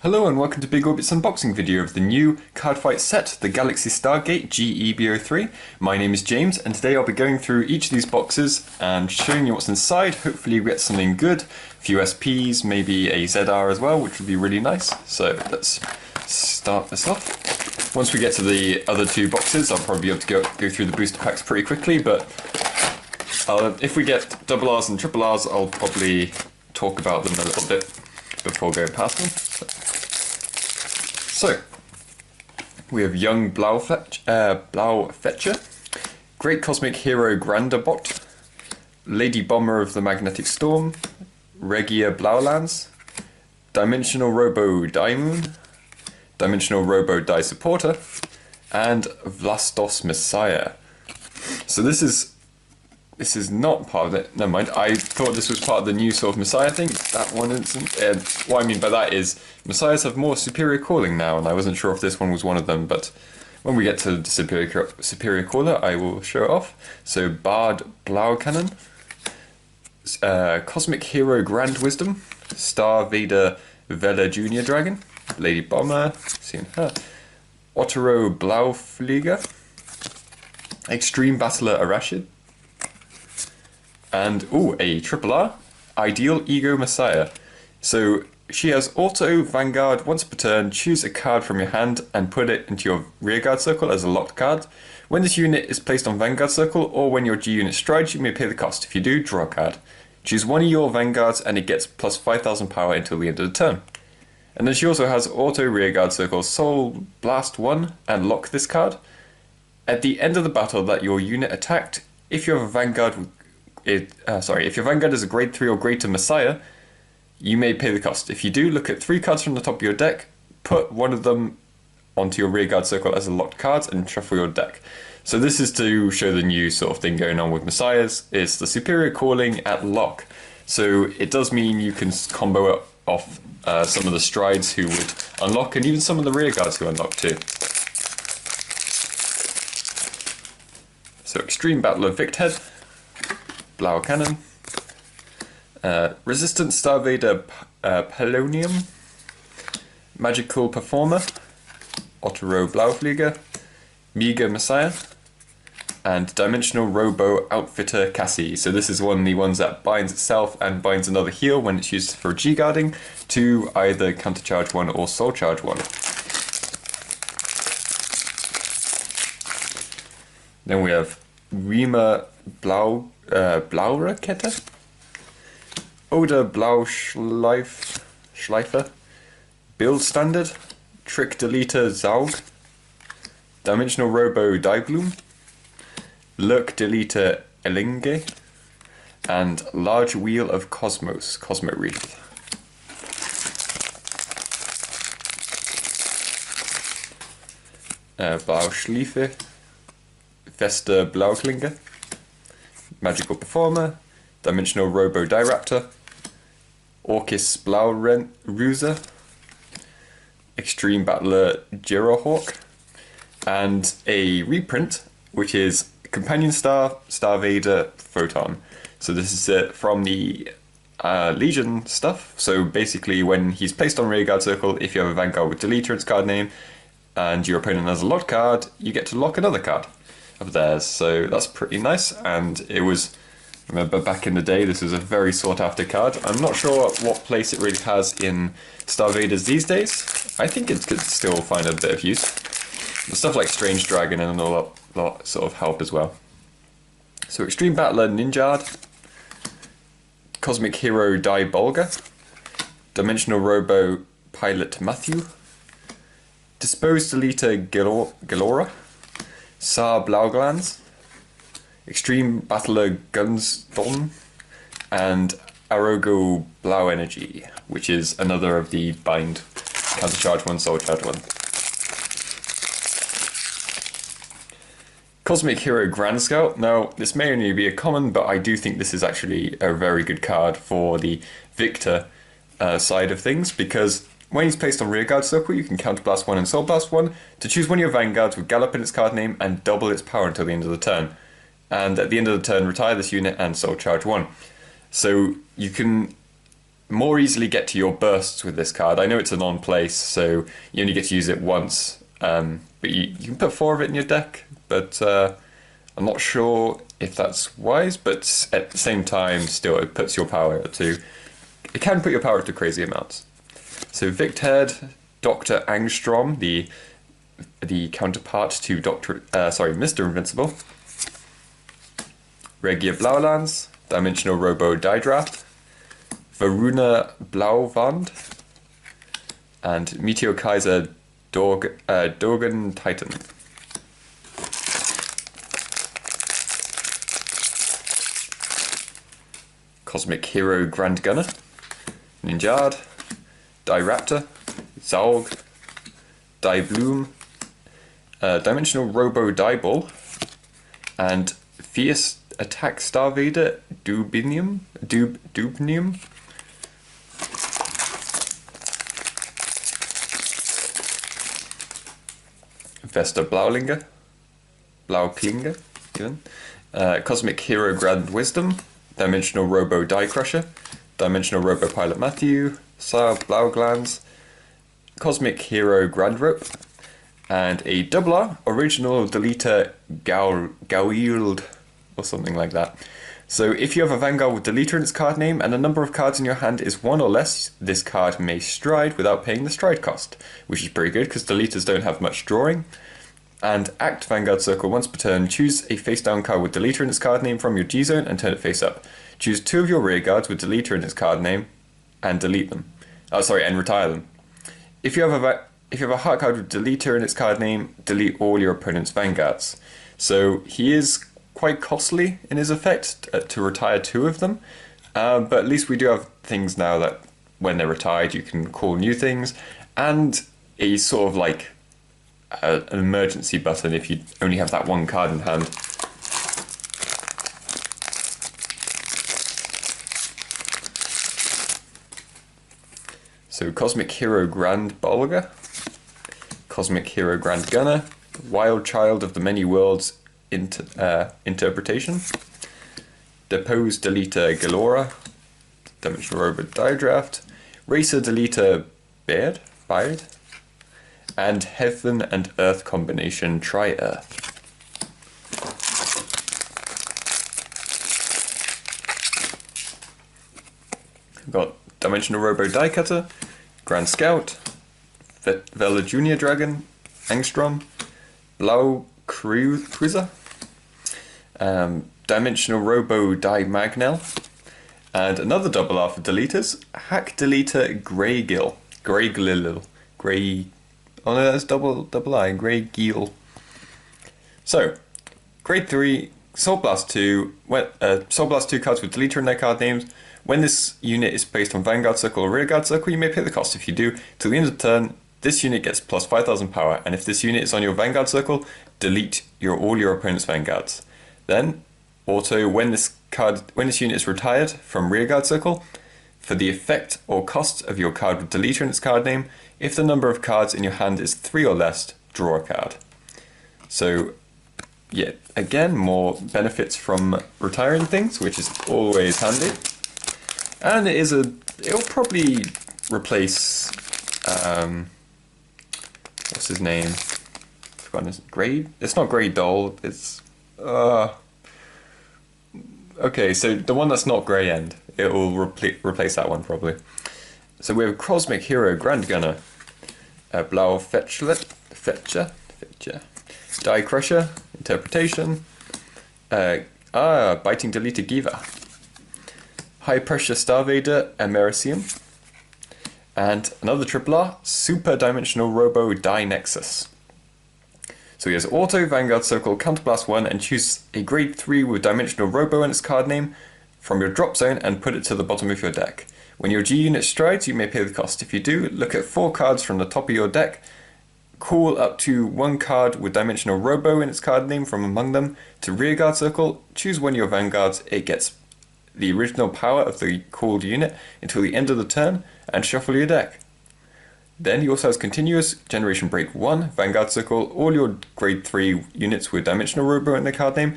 Hello and welcome to Big Orbit's unboxing video of the new Cardfight set, the Galaxy Stargate G-EB03. My name is James and today I'll be going through each of these boxes and showing you what's inside. Hopefully we get something good, a few SPs, maybe a ZR as well, which would be really nice. So let's start this off. Once we get to the other two boxes, I'll probably be able to go through the booster packs pretty quickly, but if we get double Rs and triple Rs, I'll probably talk about them a little bit before going past them. So, we have young Blau Fetcher, Great Cosmic Hero Grandabot, Lady Bomber of the Magnetic Storm, Regia Blaulands, Dimensional Robo Daimoon, Dimensional Robo Die Supporter, and Vlastos Messiah. So this is not part of it. Never mind. I thought this was part of the new sort of Messiah thing. That one isn't. What I mean by that is Messiahs have more superior calling now, and I wasn't sure if this one was one of them. But when we get to the superior caller, I will show it off. So Bard Blau Cannon, Cosmic Hero Grand Wisdom, Star Vader Vela Junior Dragon, Lady Bomber, seen her, Otero Blauflieger, Extreme Battler Arashid. And, a triple R, Ideal Ego Messiah. So, she has auto Vanguard once per turn, choose a card from your hand and put it into your rearguard circle as a locked card. When this unit is placed on Vanguard circle or when your G unit strides, you may pay the cost. If you do, draw a card. Choose one of your Vanguards and it gets plus 5,000 power until the end of the turn. And then she also has auto rearguard circle Soul Blast 1 and lock this card. At the end of the battle that your unit attacked, if you have a Vanguard if your Vanguard is a grade 3 or greater Messiah, you may pay the cost. If you do, look at 3 cards from the top of your deck, put one of them onto your rearguard circle as a locked card, and shuffle your deck. So this is to show the new sort of thing going on with Messiahs. It's the superior calling at lock. So it does mean you can combo off some of the strides who would unlock, and even some of the rearguards who unlock too. So Extreme Battler Victhead, Blau Cannon, Resistant Star Vader Polonium, Magical Performer, Otero Blauflieger, Mega Messiah, and Dimensional Robo Outfitter Cassie. So this is one of the ones that binds itself and binds another heal when it's used for G-guarding to either countercharge 1 or soul charge 1. Then we have Rima Blaurakette, Oder Blauschleifer, Build Standard, Trick Deleter Zaug, Dimensional Robo Diebloom, Lurk Deleter Elinge, and Large Wheel of Cosmos, Cosmo Wreath. Blauschleife, Vesta Blauklinge, Magical Performer, Dimensional Robo Diraptor, Orcus Blauruser, Extreme Battler Gyrohawk, and a reprint, which is Companion Star, Star Vader Photon. So this is from the Legion stuff. So basically when he's placed on rearguard circle, if you have a Vanguard with Deleter in its card name, and your opponent has a locked card, you get to lock another card of theirs. So that's pretty nice, and it was, remember back in the day, this was a very sought after card. I'm not sure what place it really has in Star Vaders these days. I think it could still find a bit of use. Stuff like Strange Dragon and all that sort of help as well. So Extreme Battler Ninjard, Cosmic Hero Die Bolga, Dimensional Robo Pilot Matthew, Disposed Deleter Galora, Sar Blauglands, Extreme Battler Gunstorm, and Arogo Blau Energy, which is another of the bind countercharge 1, soul charge 1. Cosmic Hero Grand Scout. Now, this may only be a common, but I do think this is actually a very good card for the Victor side of things, because when he's placed on rearguard circle, you can counterblast 1 and soul blast 1 to choose one of your Vanguards with Gallop in its card name and double its power until the end of the turn. And at the end of the turn, retire this unit and soul charge 1. So you can more easily get to your bursts with this card. I know it's a non-place, so you only get to use it once, but you can put 4 of it in your deck, but I'm not sure if that's wise, but at the same time, still, it puts your power up to... It can put your power up to crazy amounts. So Victhead, Dr. Angstrom, the counterpart to Mr. Invincible. Regia Blaulands, Dimensional Robo Didraft, Varuna Blauwand, and Meteor Kaiser Dorgan Titan. Cosmic Hero Grand Gunner, Ninjard, Diraptor, Zaug, Dibloom, Dimensional Robo Diball, and Fierce Attack Starvader Dubnium. Vesta Blauklinger, even. Cosmic Hero Grand Wisdom, Dimensional Robo Die Crusher, Dimensional Robo Pilot Matthew, Sire Blauglands, Cosmic Hero Grand Rope, and a double R, Original Deleter Gauild, or something like that. So if you have a Vanguard with Deleter in its card name and the number of cards in your hand is 1 or less, this card may stride without paying the stride cost, which is pretty good because Deleters don't have much drawing. And act Vanguard Circle once per turn, choose a face down card with Deleter in its card name from your G-Zone and turn it face up. Choose 2 of your rear guards with Deleter in its card name and delete them. And retire them. If you have a heart card with Deleter in its card name, delete all your opponent's Vanguards. So he is quite costly in his effect to retire 2 of them, but at least we do have things now that when they're retired you can call new things, and a sort of like an emergency button if you only have that 1 card in hand. So Cosmic Hero Grand Bolger, Cosmic Hero Grand Gunner, Wild Child of the Many Worlds Interpretation, Depose Deleter Galora, Dimensional Robot Didraft, Racer Deleter Beard, and Heaven and Earth Combination Tri-Earth. We've got Dimensional Robo Die Cutter, Grand Scout, Vela Junior Dragon, Angstrom, Blau Cruiser, Dimensional Robo Die Magnell, and another double R for deleters, Hack Deleter Greygill. Oh no, that's double I, Greygill. So, grade 3, Soul Blast 2, Soul Blast 2 cards with Deleter in their card names. When this unit is placed on Vanguard Circle or Rearguard Circle, you may pay the cost. If you do, till the end of the turn, this unit gets plus 5,000 power, and if this unit is on your Vanguard Circle, delete all your opponent's Vanguards. Then, auto, when this unit is retired from Rearguard Circle, for the effect or cost of your card with Deleter in its card name, if the number of cards in your hand is 3 or less, draw a card. So, yeah, again, more benefits from retiring things, which is always handy. And it'll probably replace, what's his name? It's not Grey Doll, it's, okay, so the one that's not Grey End, it will replace that one probably. So we have Cosmic Hero Grand Gunner, Blau Fetcher, Die Crusher, Interpretation, Biting Deleter Giva, High Pressure Starvader, Americium, and another triple R, Super Dimensional Robo Die Nexus. So he has Auto, Vanguard Circle, Counterblast 1, and choose a grade 3 with Dimensional Robo in its card name from your drop zone and put it to the bottom of your deck. When your G unit strides, you may pay the cost. If you do, look at 4 cards from the top of your deck, call up to 1 card with Dimensional Robo in its card name from among them to Rearguard Circle, choose one of your Vanguards, it gets the original power of the called unit until the end of the turn, and shuffle your deck. Then he also has Continuous, Generation Break 1, Vanguard Circle, all your grade 3 units with Dimensional Robo in their card name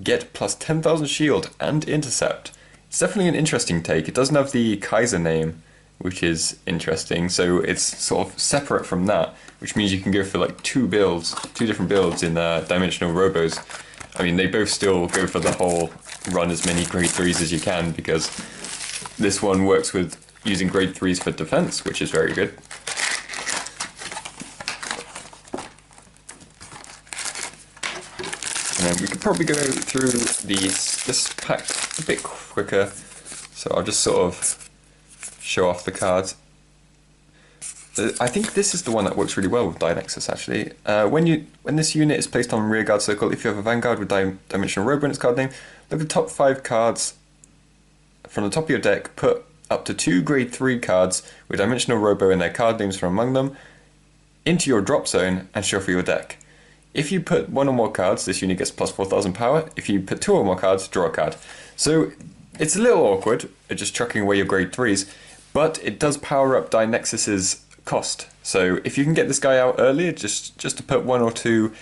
get plus 10,000 shield and intercept. It's definitely an interesting take. It doesn't have the Kaiser name, which is interesting. So it's sort of separate from that, which means you can go for like two different builds in Dimensional Robos. I mean, they both still go for the whole run as many grade 3s as you can, because this one works with using grade 3s for defense, which is very good. And then we could probably go through this pack a bit quicker, so I'll just sort of show off the cards. I think this is the one that works really well with Dynexus, actually. When this unit is placed on rearguard circle, if you have a Vanguard with Dimensional Robo in its card name, look at the top 5 cards from the top of your deck, put up to 2 grade 3 cards with Dimensional Robo in their card names from among them into your drop zone and shuffle your deck. If you put 1 or more cards, this unit gets plus 4,000 power. If you put 2 or more cards, draw a card. So it's a little awkward, just chucking away your grade 3s, but it does power up Dynexus's cost. So if you can get this guy out earlier, just to put 1 or 2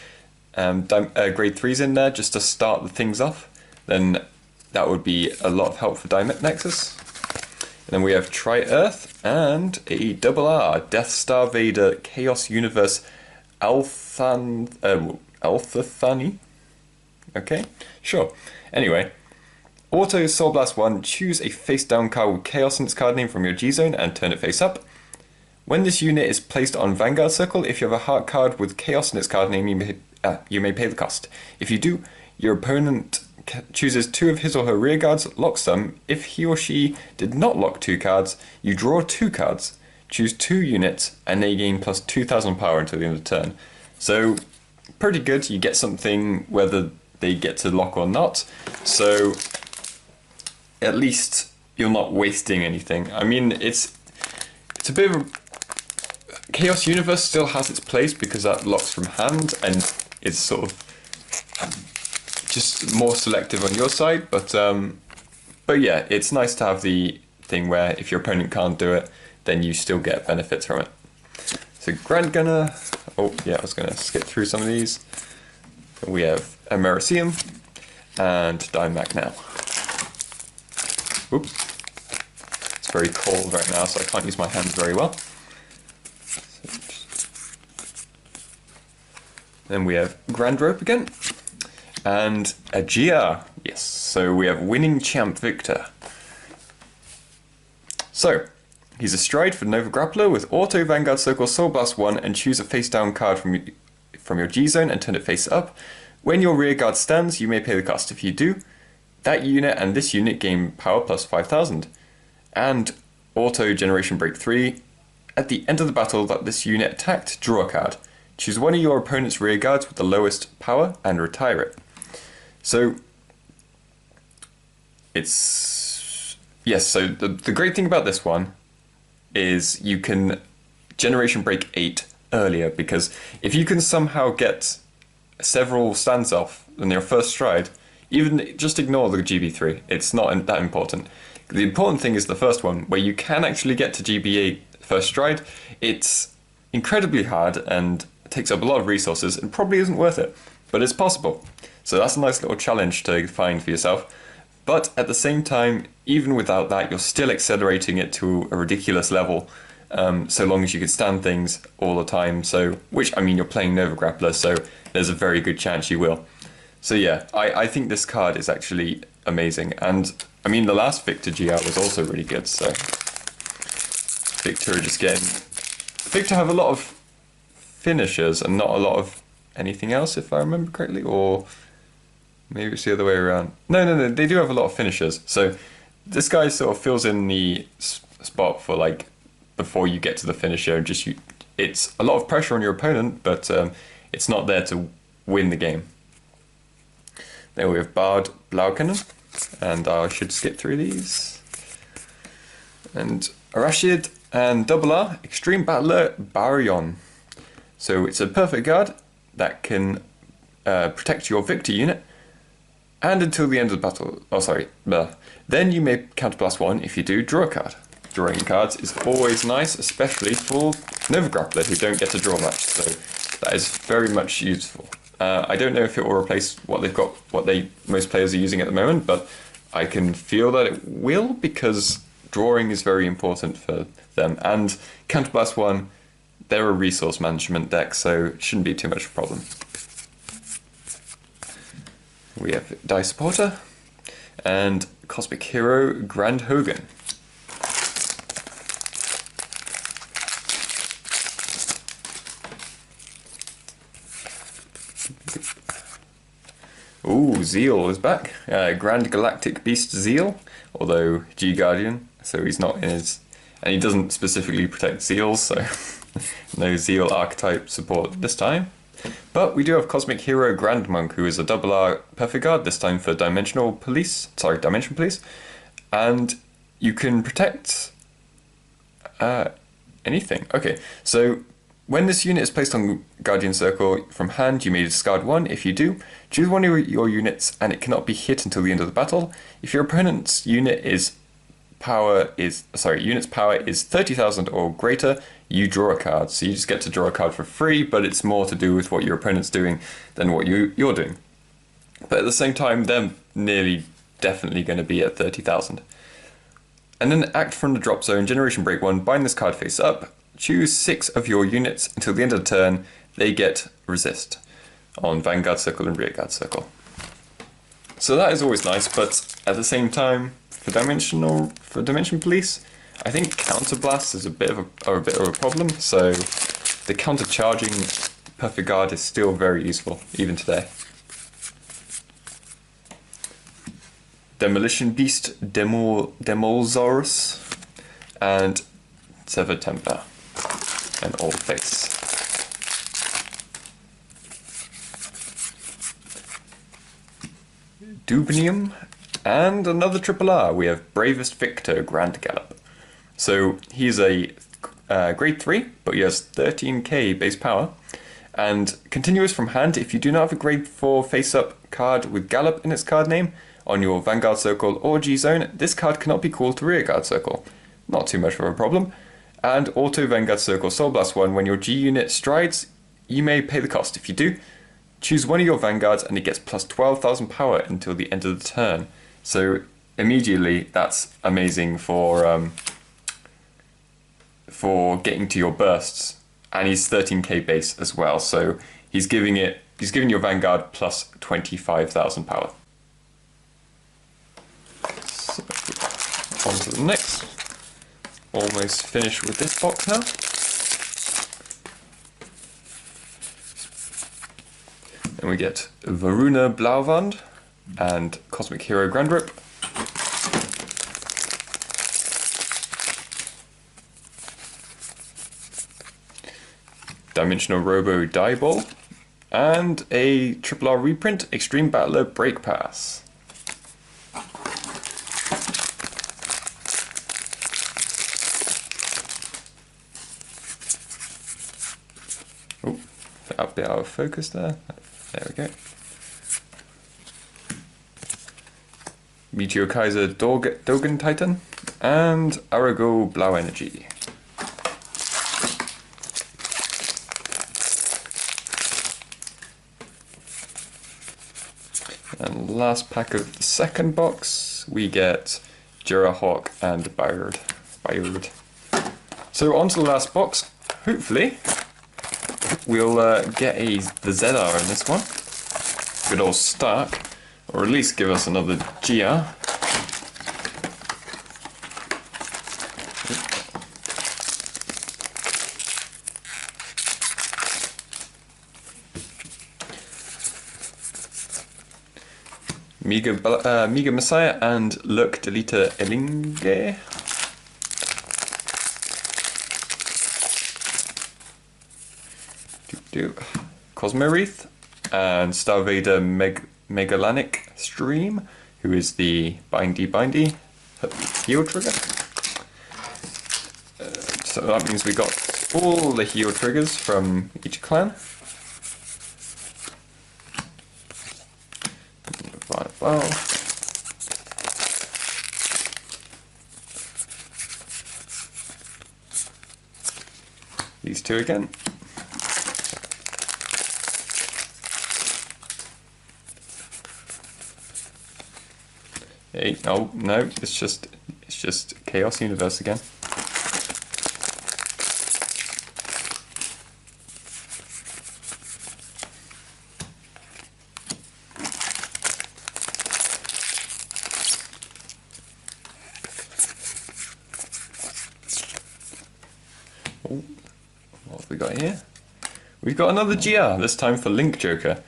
grade 3s in there, just to start the things off, then that would be a lot of help for Dynexus. And then we have Tri-Earth and a double R, Death Star Vader Chaos Universe Althani. Okay, sure. Anyway, Auto Soul Blast 1, choose a face down card with Chaos in its card name from your G zone and turn it face up. When this unit is placed on Vanguard Circle, if you have a heart card with Chaos in its card name, you may pay the cost. If you do, your opponent chooses 2 of his or her rear guards, locks them. If he or she did not lock 2 cards, you draw 2 cards, choose 2 units, and they gain plus 2,000 power until the end of the turn. So, pretty good. You get something whether they get to lock or not. So, at least you're not wasting anything. I mean, it's a bit of a... Chaos Universe still has its place because that locks from hand and it's sort of just more selective on your side, but yeah, it's nice to have the thing where if your opponent can't do it, then you still get benefits from it. So Grand Gunner, oh yeah, I was going to skip through some of these. We have a Mericium and Dymac now. Oops, it's very cold right now, so I can't use my hands very well. Then we have Grand Rope again. And a GR, yes, so we have Winning Champ Victor. So, he's a stride for Nova Grappler with Auto Vanguard Circle Soul Blast 1 and choose a face down card from your G zone and turn it face up. When your rear guard stands, you may pay the cost. If you do, that unit and this unit gain power plus 5,000. And Auto Generation Break 3, at the end of the battle that this unit attacked, draw a card. Choose one of your opponent's rear guards with the lowest power and retire it. So, it's... Yes, so the great thing about this one is you can Generation Break 8 earlier, because if you can somehow get several stands off in your first stride, even just ignore the G-EB03, it's not that important. The important thing is the first one, where you can actually get to GB8 first stride. It's incredibly hard and takes up a lot of resources and probably isn't worth it, but it's possible. So that's a nice little challenge to find for yourself. But at the same time, even without that, you're still accelerating it to a ridiculous level, so long as you can stand things all the time. So, which, I mean, you're playing Nova Grappler, so there's a very good chance you will. So yeah, I think this card is actually amazing. And, I mean, the last Victor GR was also really good, so... Victor just getting... Victor have a lot of finishers and not a lot of anything else, if I remember correctly, or... Maybe it's the other way around. No, they do have a lot of finishers. So this guy sort of fills in the spot for, like, before you get to the finisher. It's a lot of pressure on your opponent, but it's not there to win the game. Then we have Bard Blau, and I should skip through these. And Arashid and Double R, Extreme Battler Baryon. So it's a perfect guard that can protect your Victor unit. And until the end of the battle, then you may counterblast 1. If you do, draw a card. Drawing cards is always nice, especially for Nova Grappler who don't get to draw much, so that is very much useful. I don't know if it will replace what they've got, what most players are using at the moment, but I can feel that it will, because drawing is very important for them. And Counterblast 1, they're a resource management deck, so it shouldn't be too much of a problem. We have Die Supporter and Cosmic Hero Grand Hogan. Ooh, Zeal is back. Grand Galactic Beast Zeal, although G-Guardian, so he's not in his... And he doesn't specifically protect Zeals, so no Zeal archetype support this time. But we do have Cosmic Hero Grand Monk, who is a double R Perfect Guard, this time for Dimension Police. And you can protect anything. Okay, so when this unit is placed on Guardian Circle from hand, you may discard one. If you do, choose one of your units and it cannot be hit until the end of the battle. If your opponent's unit's power is 30,000 or greater, you draw a card. So you just get to draw a card for free, but it's more to do with what your opponent's doing than what you're doing. But at the same time, they're nearly definitely going to be at 30,000. And then act from the drop zone, Generation Break 1, bind this card face up, choose 6 of your units until the end of the turn, they get resist on Vanguard Circle and Rearguard Circle. So that is always nice, but at the same time, for Dimension Police, I think Counterblast is a bit of a problem, so the counter-charging Perfect Guard is still very useful, even today. Demolition Beast, Demolsaurus, and Sever Temper, and Old Face. Dubnium, and another triple R. We have Bravest Victor Grand Gallop. So he's a grade 3, but he has 13k base power. And continuous from hand, if you do not have a grade 4 face-up card with Gallop in its card name on your Vanguard Circle or G-Zone, this card cannot be called to Rearguard Circle. Not too much of a problem. And Auto Vanguard Circle Soul Blast 1, when your G unit strides, you may pay the cost. If you do, choose one of your Vanguards and it gets plus 12,000 power until the end of the turn. So immediately, that's amazing for getting to your bursts, and he's 13k base as well. So he's giving your Vanguard plus 25,000 power. So on to the next. Almost finished with this box now. And we get Varuna Blauwand and Cosmic Hero Grand Rip. Dimensional Robo Die Ball, and a triple R reprint, Extreme Battler Break Pass. Oh, a bit out of focus there. There we go. Meteor Kaiser Dogen Titan, and Arago Blau Energy. And last pack of the second box, we get Jurahawk and Bayard. So on to the last box. Hopefully, we'll get the ZR in this one. Good old Stark, or at least give us another GR. Mega Messiah and Lurk Deleter Elinge. Cosmoreth and Starvader Megalanic Stream, who is the bindy heal trigger. So that means we got all the heal triggers from each clan. Well, these two again. Hey, oh no, it's just Chaos Universe again. Oh, what have we got here? We've got another GR, this time for Link Joker.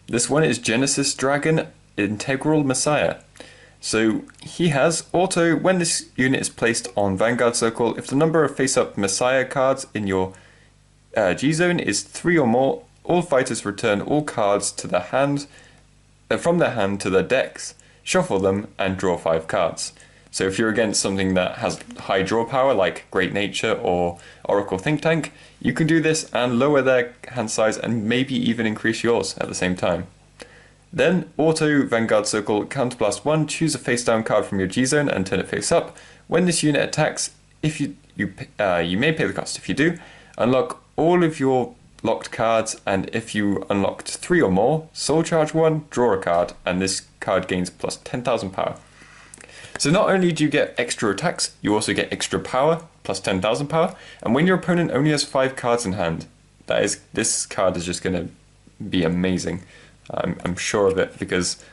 This one is Genesis Dragon Integral Messiah. So he has auto, when this unit is placed on Vanguard Circle, if the number of face-up Messiah cards in your G-Zone is 3 or more, all fighters return all cards to their hand, from their hand to their decks, shuffle them, and draw 5 cards. So if you're against something that has high draw power, like Great Nature or Oracle Think Tank, you can do this and lower their hand size and maybe even increase yours at the same time. Then, auto Vanguard Circle, counterblast 1, choose a face down card from your G-Zone and turn it face up. When this unit attacks, if you may pay the cost. If you do, unlock all of your locked cards, and if you unlocked 3 or more, soul charge 1, draw a card, and this card gains plus 10,000 power. So not only do you get extra attacks, you also get extra power, plus 10,000 power, and when your opponent only has 5 cards in hand, this card is just going to be amazing. I'm sure of it, because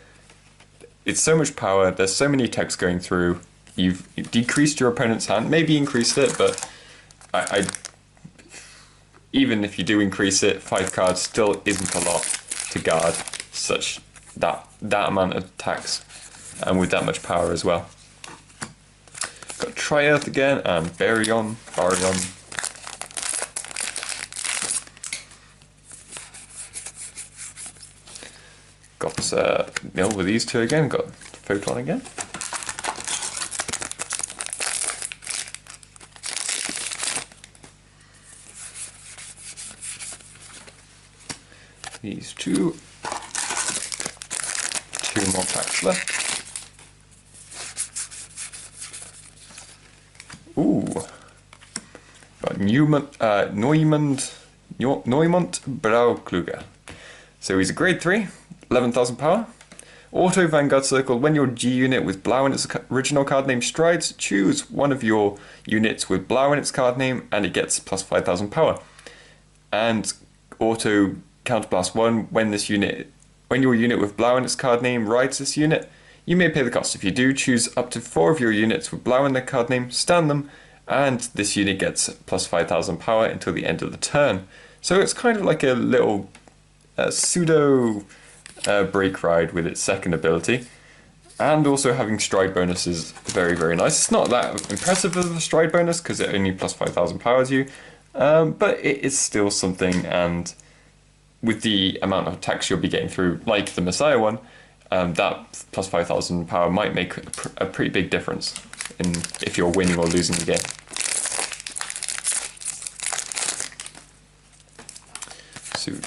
it's so much power, there's so many attacks going through, you've decreased your opponent's hand, maybe increased it, but even if you do increase it, 5 cards still isn't a lot to guard such that amount of attacks, and with that much power as well. Got Tri-Earth again, and Baryon. Got Mill with these two again, got Photon again. These two more packs left. Ooh, got Neumont Blaukluger. So he's a grade 3, 11,000 power. Auto Vanguard Circle, when your G unit with Blau in its original card name strides, choose one of your units with Blau in its card name and it gets plus 5,000 power. And auto counterblast 1, when your unit with Blau in its card name rides this unit, you may pay the cost. If you do, choose up to 4 of your units with Blau in their card name, stand them, and this unit gets plus 5,000 power until the end of the turn. So it's kind of like a little pseudo break ride with its second ability. And also having stride bonus is very, very nice. It's not that impressive of a stride bonus because it only plus 5,000 powers you, but it is still something, and with the amount of attacks you'll be getting through, like the Messiah one, that plus 5,000 power might make a pretty big difference in if you're winning or losing the game. So go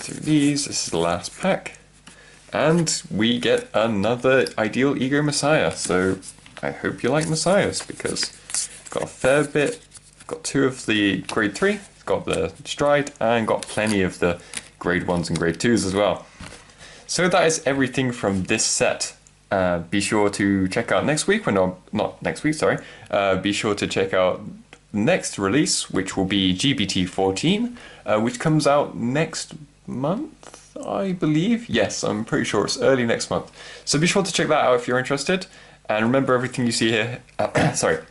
through these, this is the last pack, and we get another Ideal Ego Messiah. So I hope you like Messiahs, because I've got a fair bit. I've got 2 of the grade 3, got the stride, and got plenty of the grade 1s and grade 2s as well. So that is everything from this set. Be sure to check out next week, not next week, sorry. Be sure to check out next release, which will be GBT14, which comes out next month, I believe. Yes, I'm pretty sure it's early next month. So be sure to check that out if you're interested. And remember, everything you see here,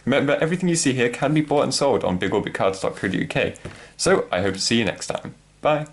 remember everything you see here can be bought and sold on bigorbitcards.co.uk. So I hope to see you next time. Bye.